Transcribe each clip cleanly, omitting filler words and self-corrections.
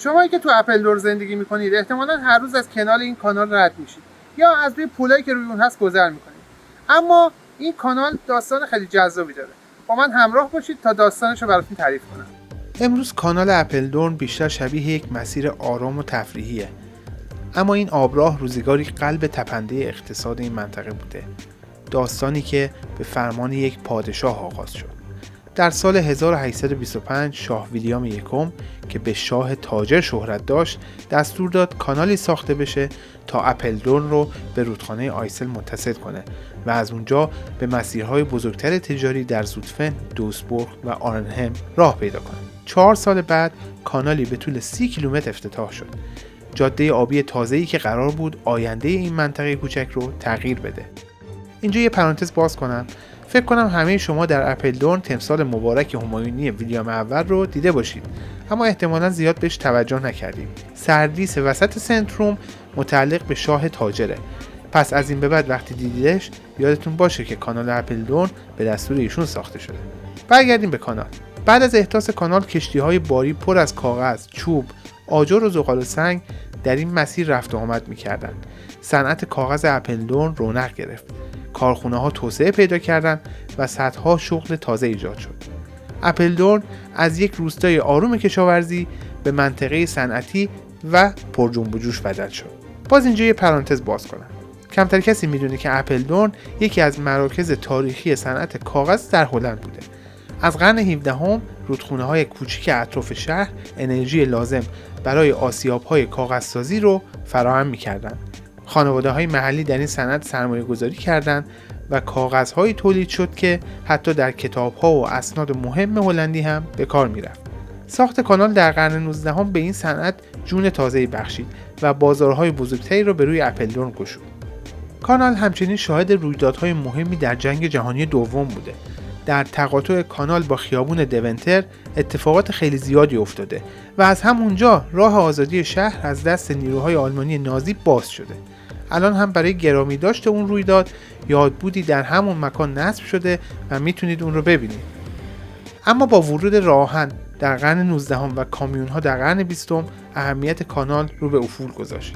شمایی که تو اپلدور زندگی میکنید احتمالاً هر روز از کنار این کانال رد میشید یا از روی پلایی که روی اون هست گذر میکنید. اما این کانال داستان خیلی جذابی داره. با من همراه باشید تا داستانش رو براتون تعریف کنم. امروز کانال اپلدورن بیشتر شبیه یک مسیر آرام و تفریحیه. اما این آبراه روزگاری قلب تپنده اقتصاد این منطقه بوده. داستانی که به فرمان یک پادشاه آغاز شد. در سال 1825 شاه ویلیام یکم که به شاه تاجر شهرت داشت دستور داد کانالی ساخته بشه تا اپلدورن رو به رودخانه آیسل متصل کنه و از اونجا به مسیرهای بزرگتر تجاری در زودفن، دوسبورگ و آرنهم راه پیدا کنه. 4 سال بعد کانالی به طول 30 کیلومتر افتتاح شد. جاده آبی تازه‌ای که قرار بود آینده این منطقه کوچک رو تغییر بده. اینجا یه پرانتز باز کنم. فکر کنم همه شما در اپلدورن تمثال مبارک همایونی ویلیام اول رو دیده باشید، اما احتمالاً زیاد بهش توجه نکردید. سردیس وسط سنتروم متعلق به شاه تاجره. پس از این به بعد وقتی دیدیدش یادتون باشه که کانال اپلدورن به دستور ایشون ساخته شده. برگردیم به کانال. بعد از احداث کانال کشتی‌های باری پر از کاغذ، چوب، آجر و زغال و سنگ در این مسیر رفت و آمد می‌کردند. صنعت کاغذ اپلدورن رونق گرفت. کارخونه‌ها توسعه پیدا کردند و صدها شغل تازه ایجاد شد. اپلدورن از یک روستای آروم کشاورزی به منطقه صنعتی و پر جنب و جوش بدل شد. باز اینجا یه پرانتز باز کنم. کمتر کسی میدونه که اپلدورن یکی از مراکز تاریخی صنعت کاغذ در هلند بوده. از قرن 17 رودخونه‌های کوچیک اطراف شهر انرژی لازم برای آسیاب‌های کاغذسازی رو فراهم می‌کردند. خانواده‌های محلی در این صنعت سرمایه‌گذاری کردند و کاغذهایی تولید شد که حتی در کتاب‌ها و اسناد مهم هلندی هم به کار می‌رفت. ساخت کانال در قرن 19 به این صنعت جون تازه‌ای بخشید و بازارهای بزرگتری را به روی اپلدورن گشود. کانال همچنین شاهد رویدادهای مهمی در جنگ جهانی دوم بوده. در تقاطع کانال با خیابون دونتر اتفاقات خیلی زیادی افتاده و از همونجا راه آزادی شهر از دست نیروهای آلمانی نازی باز شده. الان هم برای گرامی داشته اون رویداد یادبودی در همون مکان نصب شده و میتونید اون رو ببینید. اما با ورود راهن در قرن 19 و کامیون‌ها در قرن 20 اهمیت کانال رو به افول گذاشت.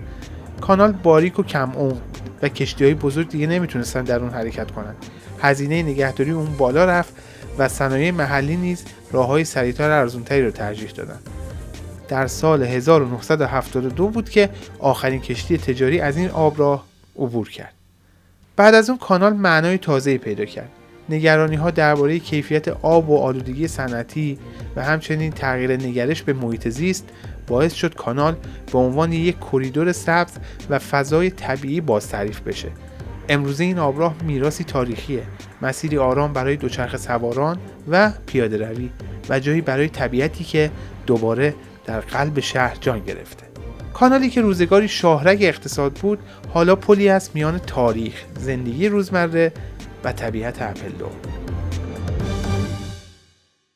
کانال باریک و کم عمق و کشتی‌های بزرگ دیگه نمیتونستن در اون حرکت کنن. هزینه نگهداری اون بالا رفت و صنایع محلی نیز راه‌های سریع‌تر و ارزان‌تری رو ترجیح دادن. در سال 1972 بود که آخرین کشتی تجاری از این آبراه عبور کرد. بعد از اون کانال معنای تازه‌ای پیدا کرد. نگرانی‌ها درباره کیفیت آب و آلودگی صنعتی و همچنین تغییر نگرش به محیط زیست باعث شد کانال به عنوان یک کریدور سبز و فضای طبیعی بازتعریف بشه. امروزه این آبراه میراثی تاریخیه، مسیری آرام برای دوچرخه سواران و پیاده روی و جایی برای طبیعتی که دوباره در قلب شهر جان گرفته. کانالی که روزگاری شاهرگ اقتصاد بود، حالا پلی است میان تاریخ، زندگی روزمره و طبیعت اپلدورن.